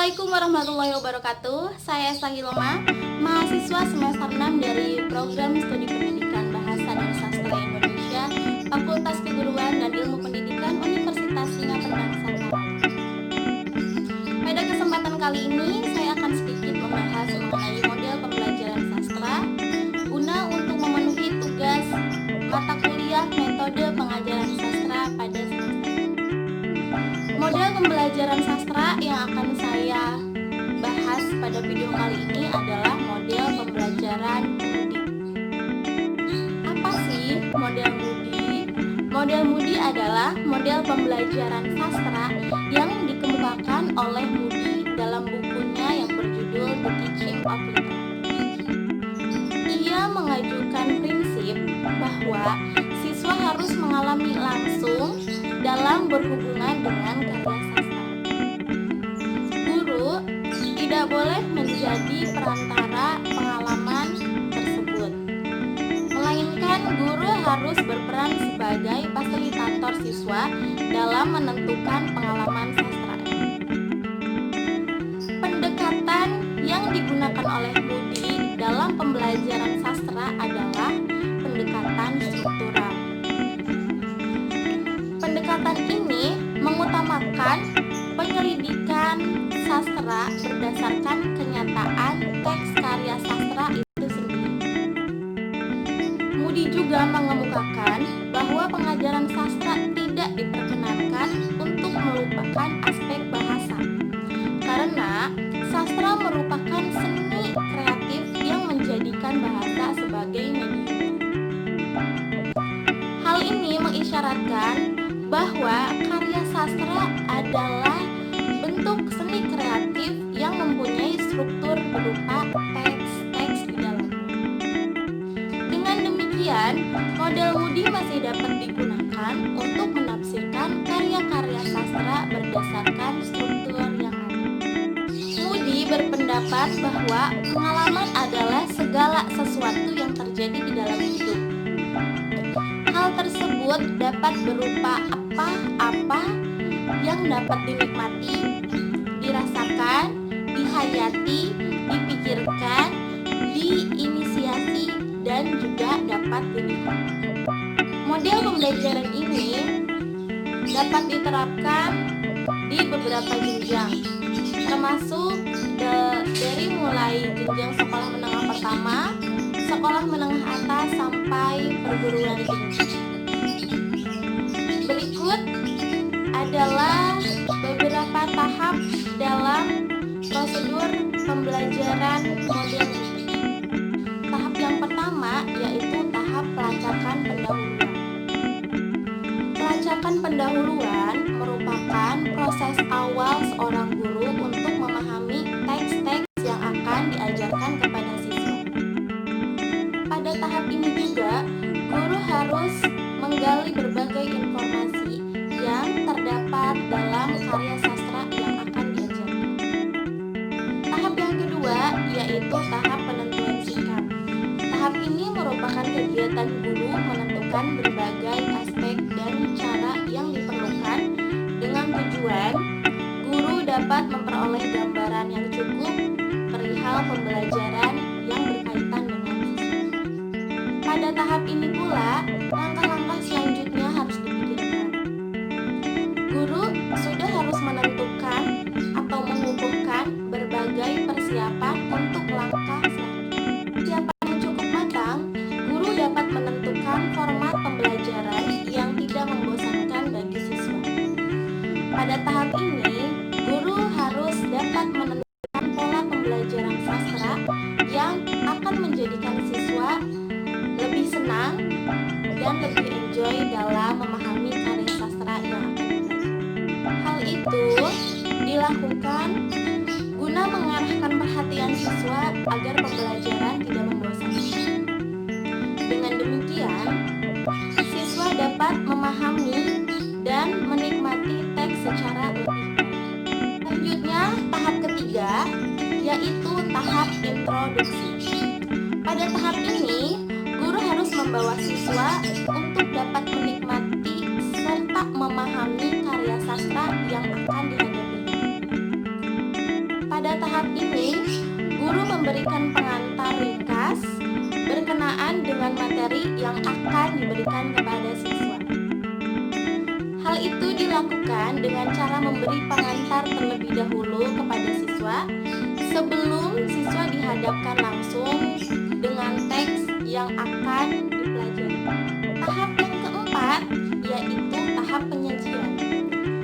Assalamualaikum warahmatullahi wabarakatuh. Saya Esa Hilma, mahasiswa semester 6 dari Program Studi Pendidikan Bahasa dan Sastra Indonesia, Fakultas Keguruan dan Ilmu Pendidikan Universitas Singapura Bangsa. Pada kesempatan kali ini, saya akan sedikit membahas mengenai model pembelajaran sastra guna untuk memenuhi tugas mata kuliah metode pengajaran sastra pada semester. Model pembelajaran sastra yang akan saya bahas pada video kali ini adalah model pembelajaran Moody. Apa sih model Moody? Model Moody adalah model pembelajaran sastra yang dikemukakan oleh Moody dalam bukunya yang berjudul The Teaching of Literature. Ia mengajukan prinsip bahwa siswa harus mengalami langsung dalam berhubungan dengan karya sastra. Guru tidak boleh menjadi perantara pengalaman tersebut, melainkan guru harus berperan sebagai fasilitator siswa dalam menentukan pengalaman sastra. Pendekatan yang digunakan oleh Moody dalam pembelajaran sastra adalah pendekatan struktural. Pendekatan ini mengutamakan penyelidikan sastra berdasarkan kenyataan teks karya sastra itu sendiri. Moody juga mengemukakan bahwa pengajaran sastra tidak diperkenankan untuk melupakan aspek bahasa, karena sastra merupakan seni kreatif yang menjadikan bahasa sebagai medium. Hal ini mengisyaratkan bahwa karya sastra adalah bentuk seni kreatif yang mempunyai struktur berupa teks-teks di dalamnya. Dengan demikian, model Moody masih dapat digunakan untuk menafsirkan karya-karya sastra berdasarkan struktur yang ada. Moody berpendapat bahwa pengalaman adalah segala sesuatu yang terjadi di dalam hidup. Hal tersebut dapat berupa apa-apa yang dapat dinikmati, dirasakan, dihayati, dipikirkan, diinisiasi, dan juga dapat dilihat. Model pembelajaran ini dapat diterapkan di beberapa jenjang, termasuk dari mulai jenjang sekolah menengah pertama, sekolah menengah atas sampai perguruan tinggi. Berikut adalah beberapa tahap dalam prosedur pembelajaran model ini. Tahap yang pertama yaitu tahap pelacakan pendahuluan. Pelacakan pendahuluan merupakan proses awal seorang guru untuk memahami teks-teks yang akan diajarkan kepada siswa. Pada tahap ini juga, guru harus menggali berbagai informasi yang terdapat dalam karya sastra yang akan diajarkan. Tahap yang kedua yaitu tahap penentuan sikap. Tahap ini merupakan kegiatan guru menentukan berbagai aspek dan cara yang diperlukan dengan tujuan guru dapat memperoleh gambaran yang cukup perihal pembelajaran yang berkaitan dengan siswa. Pada tahap ini pula, langkah-langkah selanjutnya harus dipikirkan. Guru sudah harus menentukan atau mengukuhkan berbagai persiapan untuk langkah selanjutnya. Persiapan yang cukup matang, guru dapat menentukan format pembelajaran yang tidak membosankan bagi siswa. Pada tahap ini, guru harus dapat menentukan pola pembelajaran sastra yang akan menjadikan siswa lebih senang dan lebih enjoy dalam memahami karya sastra yang akan dibaca. Hal itu dilakukan guna mengarahkan perhatian siswa agar pembelajaran tidak membosankan. Dengan demikian, siswa dapat memahami dan menikmati teks secara lebih baik. Selanjutnya, tahap ketiga yaitu tahap introduksi. Pada tahap ini, guru harus membawa siswa untuk dapat menikmati serta memahami karya sastra yang akan dihadapinya. Pada tahap ini, guru memberikan pengantar ringkas berkenaan dengan materi yang akan diberikan kepada siswa. Hal itu dilakukan dengan cara memberi pengantar terlebih dahulu kepada siswa sebelum siswa dihadapkan langsung dengan teks yang akan dipelajari. Tahap yang keempat yaitu tahap penyajian,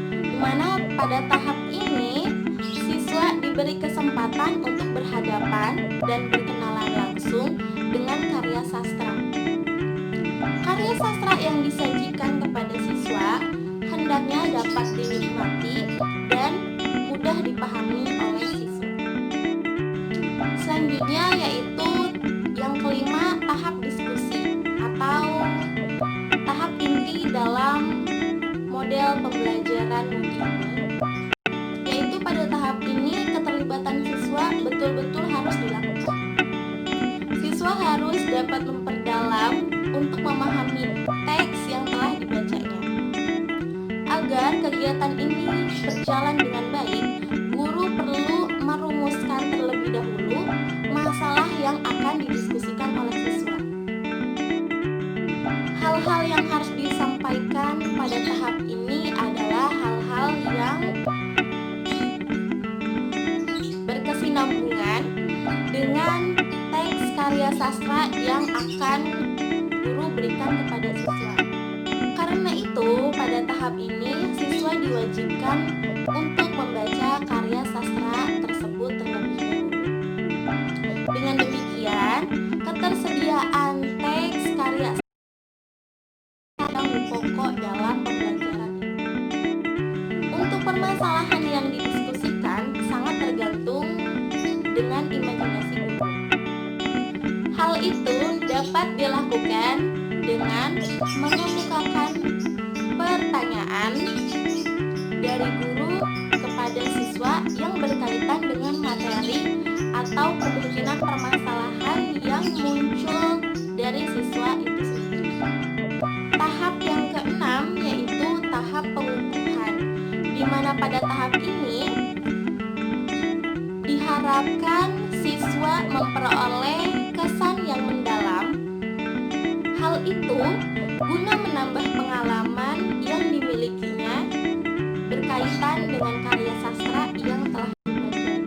di mana pada tahap ini siswa diberi kesempatan untuk berhadapan dan berkenalan langsung dengan karya sastra. Karya sastra yang disajikan kepada siswa hendaknya dapat dinikmati dan mudah dipahami oleh siswa. Selanjutnya yaitu yang kelima, tahap diskusi atau tahap inti dalam model pembelajaran MUDI ini, yaitu pada tahap ini keterlibatan siswa betul-betul harus dilakukan. Siswa harus dapat memperdalam untuk memahami teks yang telah dibacanya. Agar kegiatan ini berjalan dengan baik, guru perlu merumuskan terlebih dahulu masalah yang akan didiskusikan oleh siswa. Hal-hal yang harus disampaikan pada tahap ini adalah hal-hal yang berkesinambungan dengan teks karya sastra yang akan guru berikan kepada siswa. Karena itu, pada tahap ini siswa diwajibkan untuk membaca karya sastra tersebut terlebih dahulu. Dengan demikian, ketersediaan teks karya sastra yang pokok dalam pembelajaran ini. Untuk permasalahan yang didiskusikan sangat tergantung dengan imajinasi guru. Hal itu dapat dilakukan dengan mengemukakan pertanyaan dari guru kepada siswa yang berkaitan dengan materi atau kemungkinan permasalahan yang muncul dari siswa itu sendiri. Tahap yang keenam yaitu tahap pengukuhan, di mana pada tahap ini diharapkan siswa memperoleh kesan yang mendalam. Hal itu guna menambah pengalaman yang dimilikinya berkaitan dengan karya sastra yang telah dipelajari.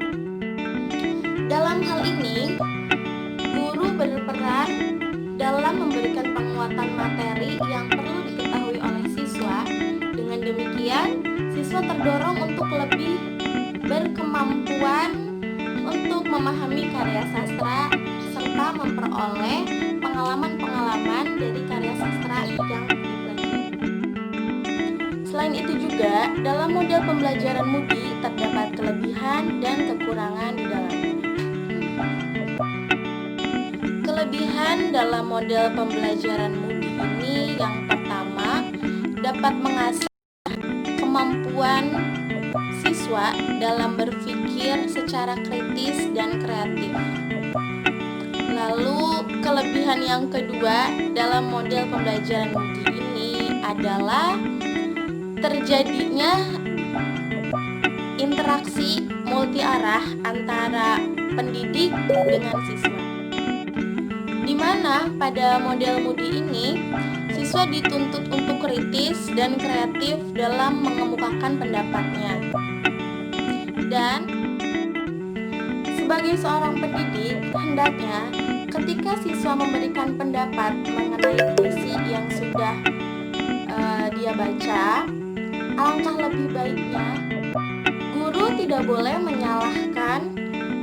Dalam hal ini, guru berperan dalam memberikan penguatan materi yang perlu diketahui oleh siswa. Dengan demikian, siswa terdorong untuk lebih berkemampuan untuk memahami karya sastra serta memperoleh pengalaman-pengalaman dari karya sastra yang dipelajari. Selain itu juga, dalam model pembelajaran MUDI terdapat kelebihan dan kekurangan di dalamnya. Kelebihan dalam model pembelajaran MUDI ini yang pertama, dapat mengasah kemampuan siswa dalam berpikir secara kritis dan kreatif. Lalu kelebihan yang kedua dalam model pembelajaran MUDI ini adalah terjadinya interaksi multi arah antara pendidik dengan siswa, di mana pada model MUDI ini siswa dituntut untuk kritis dan kreatif dalam mengemukakan pendapatnya. Dan sebagai seorang pendidik, hendaknya ketika siswa memberikan pendapat mengenai puisi yang sudah dia baca, alangkah lebih baiknya guru tidak boleh menyalahkan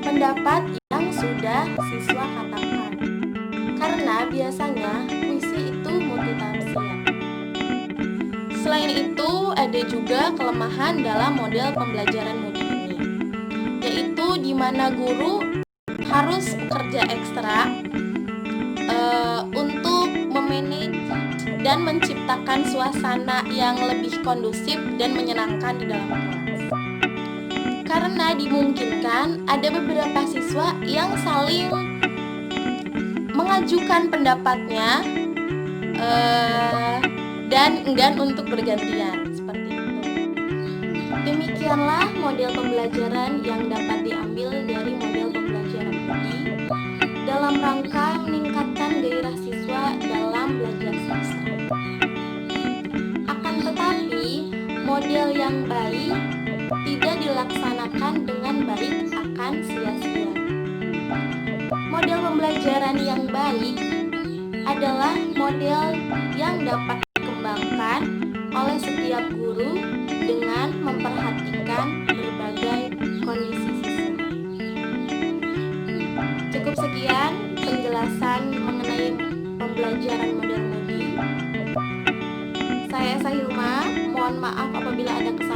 pendapat yang sudah siswa katakan, karena biasanya puisi itu multitafsir. Selain itu, ada juga kelemahan dalam model pembelajaran MUDI ini, yaitu di mana guru harus bekerja ekstra untuk memanage dan menciptakan suasana yang lebih kondusif dan menyenangkan di dalam kelas. Karena dimungkinkan ada beberapa siswa yang saling mengajukan pendapatnya dan enggan untuk bergantian, seperti itu. Demikian Demikianlah model pembelajaran yang dapat diambil dari model pembelajaran Moody dalam rangka meningkatkan gairah siswa dalam belajar sastra. Akan tetapi, model yang baik tidak dilaksanakan dengan baik akan sia-sia. Model pembelajaran yang baik adalah model yang dapat dikembangkan oleh setiap guru dengan memperhatikan berbagai kondisi siswa. Cukup sekian penjelasan mengenai pembelajaran model Moody. Saya Esa Hilma, mohon maaf apabila ada kesalahan.